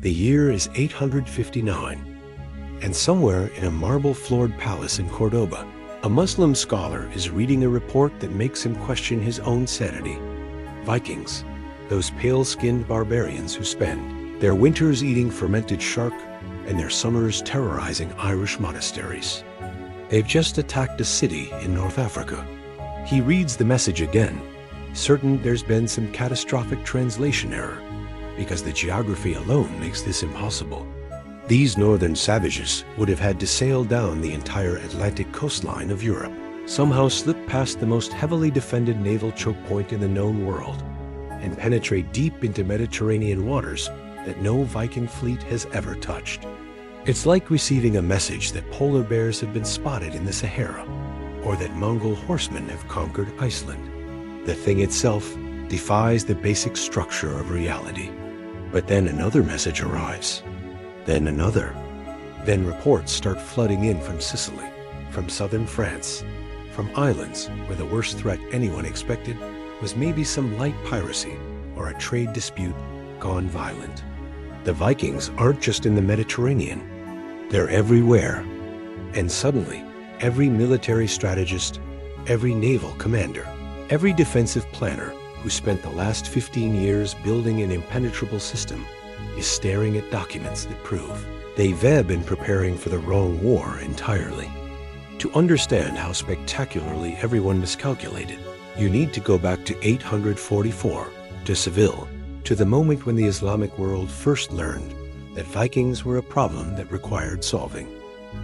The year is 859, and somewhere in a marble-floored palace in Cordoba, a Muslim scholar is reading a report that makes him question his own sanity. Vikings, those pale-skinned barbarians who spend their winters eating fermented shark and their summers terrorizing Irish monasteries. They've just attacked a city in North Africa. He reads the message again, certain there's been some catastrophic translation error, because the geography alone makes this impossible. These northern savages would have had to sail down the entire Atlantic coastline of Europe, somehow slip past the most heavily defended naval choke point in the known world, and penetrate deep into Mediterranean waters that no Viking fleet has ever touched. It's like receiving a message that polar bears have been spotted in the Sahara, or that Mongol horsemen have conquered Iceland. The thing itself defies the basic structure of reality. But then another message arrives. Then another. Then reports start flooding in from Sicily, from southern France, from islands where the worst threat anyone expected was maybe some light piracy or a trade dispute gone violent. The Vikings aren't just in the Mediterranean. They're everywhere. And suddenly, every military strategist, every naval commander, every defensive planner who spent the last 15 years building an impenetrable system is staring at documents that prove they've been preparing for the wrong war entirely. To understand how spectacularly everyone miscalculated, you need to go back to 844, to Seville, to the moment when the Islamic world first learned that Vikings were a problem that required solving.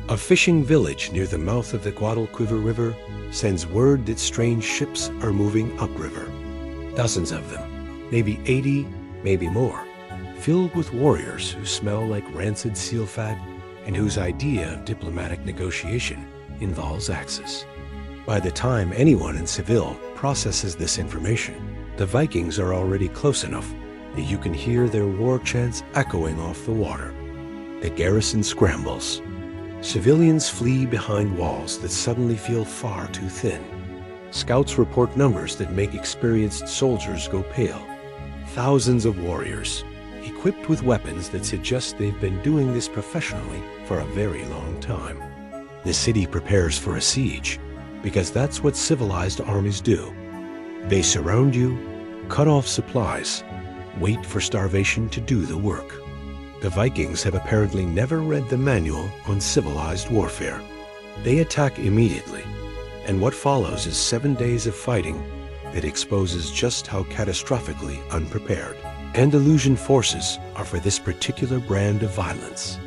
A fishing village near the mouth of the Guadalquivir River sends word that strange ships are moving upriver. Dozens of them, maybe 80, maybe more, filled with warriors who smell like rancid seal fat and whose idea of diplomatic negotiation involves axes. By the time anyone in Seville processes this information, the Vikings are already close enough that you can hear their war chants echoing off the water. The garrison scrambles. Civilians flee behind walls that suddenly feel far too thin. Scouts report numbers that make experienced soldiers go pale. Thousands of warriors, equipped with weapons that suggest they've been doing this professionally for a very long time. The city prepares for a siege, because that's what civilized armies do. They surround you, cut off supplies, wait for starvation to do the work. The Vikings have apparently never read the manual on civilized warfare. They attack immediately, and what follows is 7 days of fighting that exposes just how catastrophically unprepared Andalusian forces are for this particular brand of violence.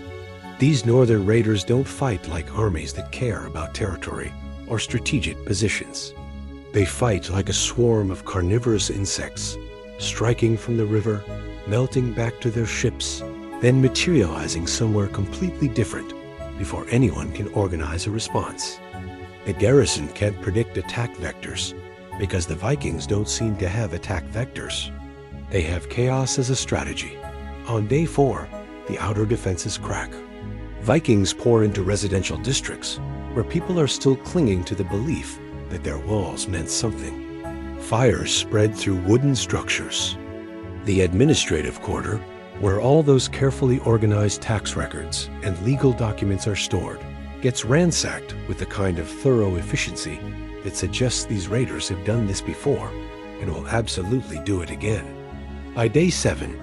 These northern raiders don't fight like armies that care about territory or strategic positions. They fight like a swarm of carnivorous insects, striking from the river, melting back to their ships, then materializing somewhere completely different before anyone can organize a response. The garrison can't predict attack vectors because the Vikings don't seem to have attack vectors. They have chaos as a strategy. On day 4, the outer defenses crack. Vikings pour into residential districts where people are still clinging to the belief that their walls meant something. Fires spread through wooden structures. The administrative quarter, where all those carefully organized tax records and legal documents are stored, gets ransacked with the kind of thorough efficiency that suggests these raiders have done this before and will absolutely do it again. By day 7,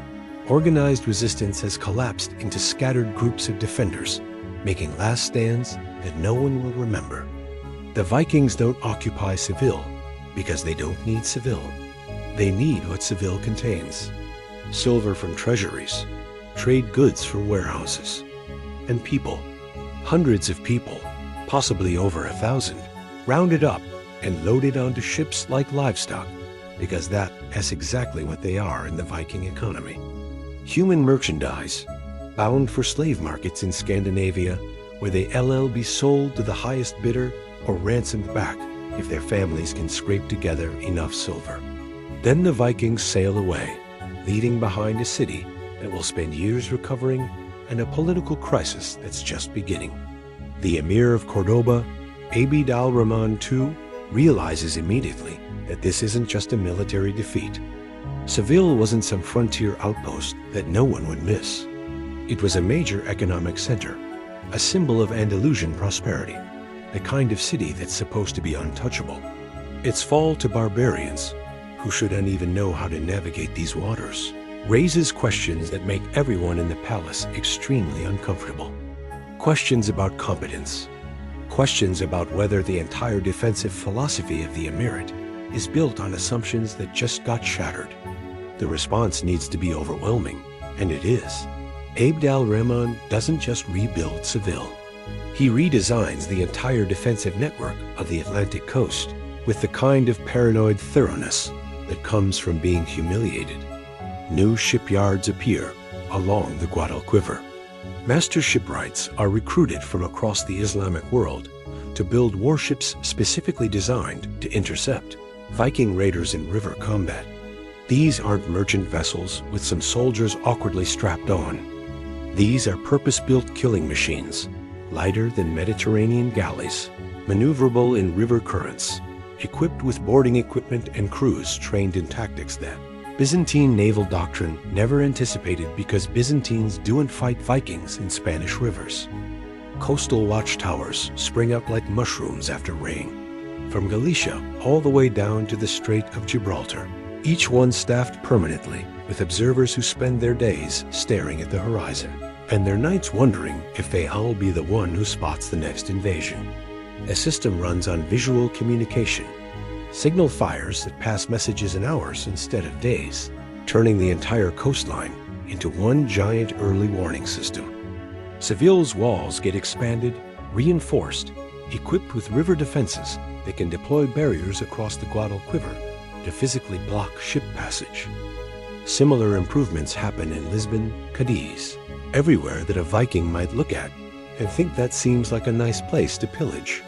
organized resistance has collapsed into scattered groups of defenders, making last stands that no one will remember. The Vikings don't occupy Seville because they don't need Seville. They need what Seville contains: silver from treasuries, trade goods from warehouses, and people. Hundreds of people, possibly over 1,000, rounded up and loaded onto ships like livestock, because that's exactly what they are in the Viking economy. Human merchandise, bound for slave markets in Scandinavia, where they be sold to the highest bidder or ransomed back if their families can scrape together enough silver. Then the Vikings sail away, leaving behind a city that will spend years recovering and a political crisis that's just beginning. The Emir of Cordoba, Abd al-Rahman II, realizes immediately that this isn't just a military defeat. Seville wasn't some frontier outpost that no one would miss. It was a major economic center, a symbol of Andalusian prosperity, the kind of city that's supposed to be untouchable. Its fall to barbarians, who shouldn't even know how to navigate these waters, raises questions that make everyone in the palace extremely uncomfortable. Questions about competence. Questions about whether the entire defensive philosophy of the emirate is built on assumptions that just got shattered. The response needs to be overwhelming, and it is. Abd al-Rahman doesn't just rebuild Seville. He redesigns the entire defensive network of the Atlantic coast with the kind of paranoid thoroughness that comes from being humiliated. New shipyards appear along the Guadalquivir. Master shipwrights are recruited from across the Islamic world to build warships specifically designed to intercept Viking raiders in river combat. These aren't merchant vessels with some soldiers awkwardly strapped on. These are purpose-built killing machines, lighter than Mediterranean galleys, maneuverable in river currents, equipped with boarding equipment and crews trained in tactics that Byzantine naval doctrine never anticipated because Byzantines don't fight Vikings in Spanish rivers. Coastal watchtowers spring up like mushrooms after rain, from Galicia all the way down to the Strait of Gibraltar, each one staffed permanently with observers who spend their days staring at the horizon, and their nights wondering if they'll be the one who spots the next invasion. A system runs on visual communication, signal fires that pass messages in hours instead of days, turning the entire coastline into one giant early warning system. Seville's walls get expanded, reinforced, equipped with river defenses that can deploy barriers across the Guadalquivir to physically block ship passage. Similar improvements happen in Lisbon, Cadiz, everywhere that a Viking might look at and think that seems like a nice place to pillage.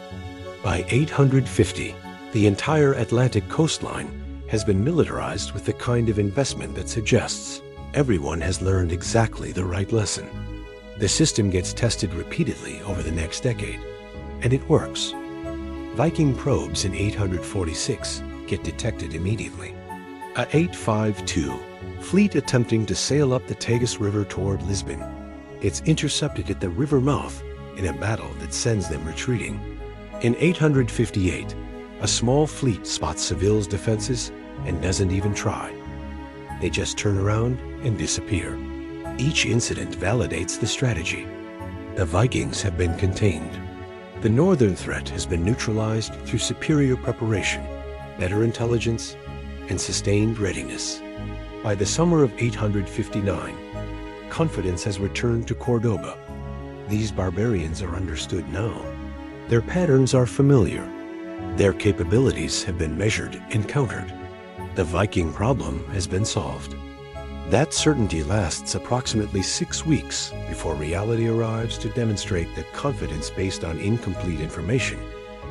By 850, the entire Atlantic coastline has been militarized with the kind of investment that suggests everyone has learned exactly the right lesson. The system gets tested repeatedly over the next decade, and it works. Viking probes in 846 get detected immediately. A 852 fleet attempting to sail up the Tagus River toward Lisbon. It's intercepted at the river mouth in a battle that sends them retreating. In 858, a small fleet spots Seville's defenses and doesn't even try. They just turn around and disappear. Each incident validates the strategy. The Vikings have been contained. The northern threat has been neutralized through superior preparation, better intelligence, and sustained readiness. By the summer of 859, confidence has returned to Cordoba. These barbarians are understood now. Their patterns are familiar. Their capabilities have been measured and countered. The Viking problem has been solved. That certainty lasts approximately 6 weeks before reality arrives to demonstrate that confidence based on incomplete information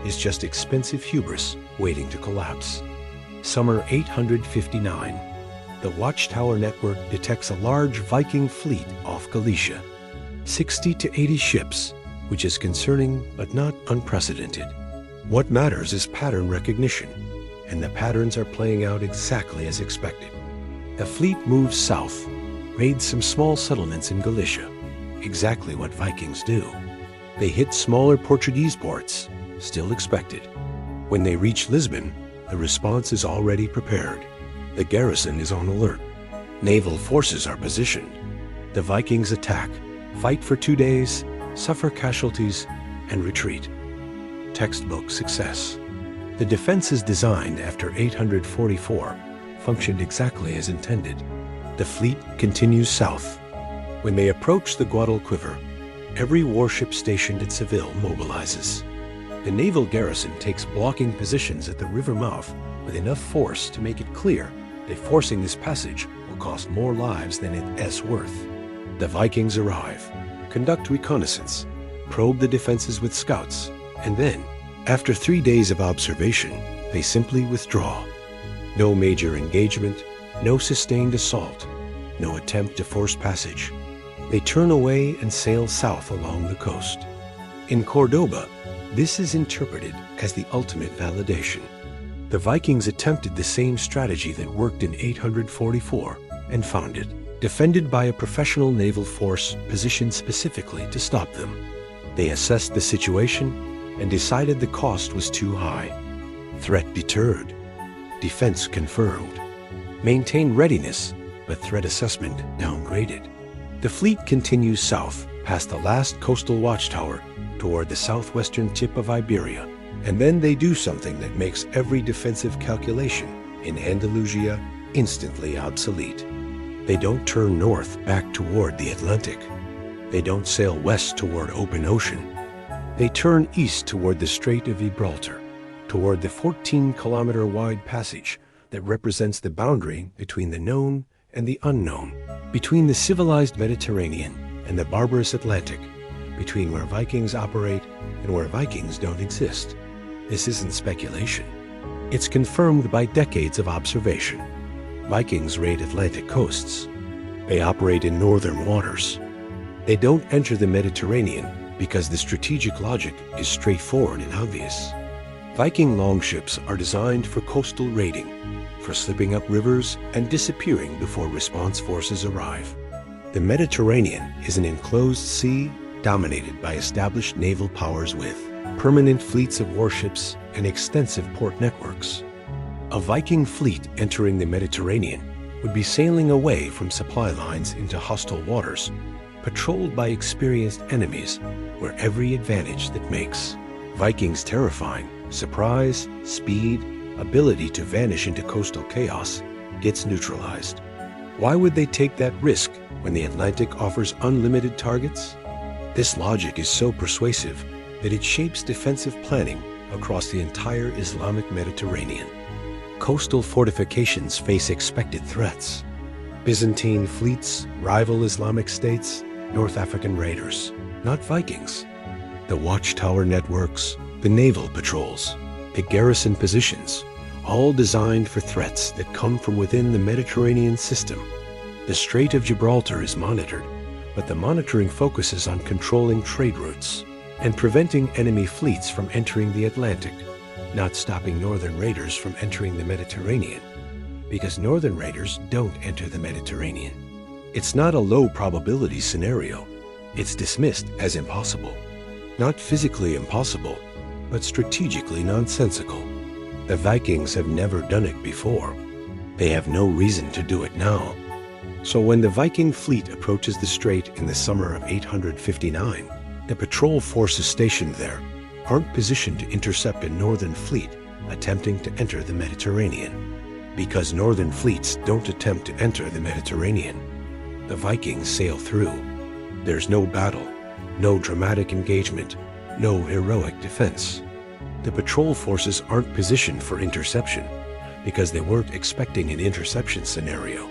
is just expensive hubris waiting to collapse. Summer 859. The Watchtower Network detects a large Viking fleet off Galicia. 60 to 80 ships, which is concerning but not unprecedented. What matters is pattern recognition, and the patterns are playing out exactly as expected. The fleet moves south, raids some small settlements in Galicia, exactly what Vikings do. They hit smaller Portuguese ports, still expected. When they reach Lisbon, the response is already prepared. The garrison is on alert. Naval forces are positioned. The Vikings attack, fight for 2 days, suffer casualties, and retreat. Textbook success. The defenses designed after 844 functioned exactly as intended. The fleet continues south. When they approach the Guadalquivir, every warship stationed at Seville mobilizes. The naval garrison takes blocking positions at the river mouth with enough force to make it clear that forcing this passage will cost more lives than it's worth. The Vikings arrive, conduct reconnaissance, probe the defenses with scouts, and then, after 3 days of observation, they simply withdraw. No major engagement, no sustained assault, no attempt to force passage. They turn away and sail south along the coast. In Cordoba, this is interpreted as the ultimate validation. The Vikings attempted the same strategy that worked in 844 and found it. defended by a professional naval force positioned specifically to stop them. They assessed the situation and decided the cost was too high. Threat deterred. Defense confirmed. Maintain readiness, but threat assessment downgraded. The fleet continues south past the last coastal watchtower toward the southwestern tip of Iberia, and then they do something that makes every defensive calculation in Andalusia instantly obsolete. They don't turn north back toward the Atlantic. They don't sail west toward open ocean. They turn east toward the Strait of Gibraltar, toward the 14-kilometer wide passage that represents the boundary between the known and the unknown, between the civilized Mediterranean and the barbarous Atlantic, between where Vikings operate and where Vikings don't exist. This isn't speculation. It's confirmed by decades of observation. Vikings raid Atlantic coasts. They operate in northern waters. They don't enter the Mediterranean because the strategic logic is straightforward and obvious. Viking longships are designed for coastal raiding, for slipping up rivers and disappearing before response forces arrive. The Mediterranean is an enclosed sea dominated by established naval powers with permanent fleets of warships and extensive port networks. A Viking fleet entering the Mediterranean would be sailing away from supply lines into hostile waters, patrolled by experienced enemies where every advantage that makes Vikings terrifying surprise, speed, ability to vanish into coastal chaos gets neutralized. Why would they take that risk when the Atlantic offers unlimited targets? This logic is so persuasive that it shapes defensive planning across the entire Islamic Mediterranean. Coastal fortifications face expected threats. Byzantine fleets, rival Islamic states, North African raiders, not Vikings. The watchtower networks, the naval patrols, the garrison positions, all designed for threats that come from within the Mediterranean system. The Strait of Gibraltar is monitored, but the monitoring focuses on controlling trade routes and preventing enemy fleets from entering the Atlantic, not stopping northern raiders from entering the Mediterranean, because northern raiders don't enter the Mediterranean. It's not a low probability scenario. It's dismissed as impossible. Not physically impossible, but strategically nonsensical. The Vikings have never done it before. They have no reason to do it now. So when the Viking fleet approaches the strait in the summer of 859, the patrol forces stationed there aren't positioned to intercept a northern fleet attempting to enter the Mediterranean. Because northern fleets don't attempt to enter the Mediterranean, the Vikings sail through. There's no battle, no dramatic engagement, no heroic defense. The patrol forces aren't positioned for interception because they weren't expecting an interception scenario.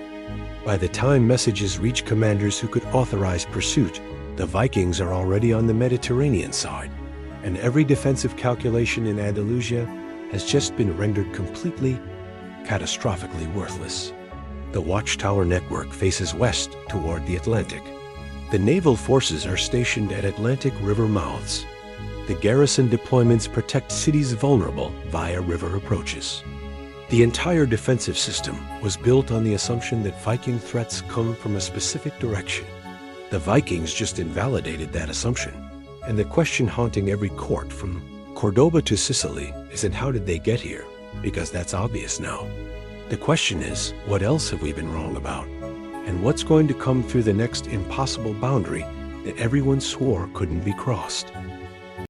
By the time messages reach commanders who could authorize pursuit, the Vikings are already on the Mediterranean side, and every defensive calculation in Andalusia has just been rendered completely, catastrophically worthless. The watchtower network faces west toward the Atlantic. The naval forces are stationed at Atlantic river mouths. The garrison deployments protect cities vulnerable via river approaches. The entire defensive system was built on the assumption that Viking threats come from a specific direction. The Vikings just invalidated that assumption, and the question haunting every court from Cordoba to Sicily isn't how did they get here, because that's obvious now. The question is, what else have we been wrong about? And what's going to come through the next impossible boundary that everyone swore couldn't be crossed?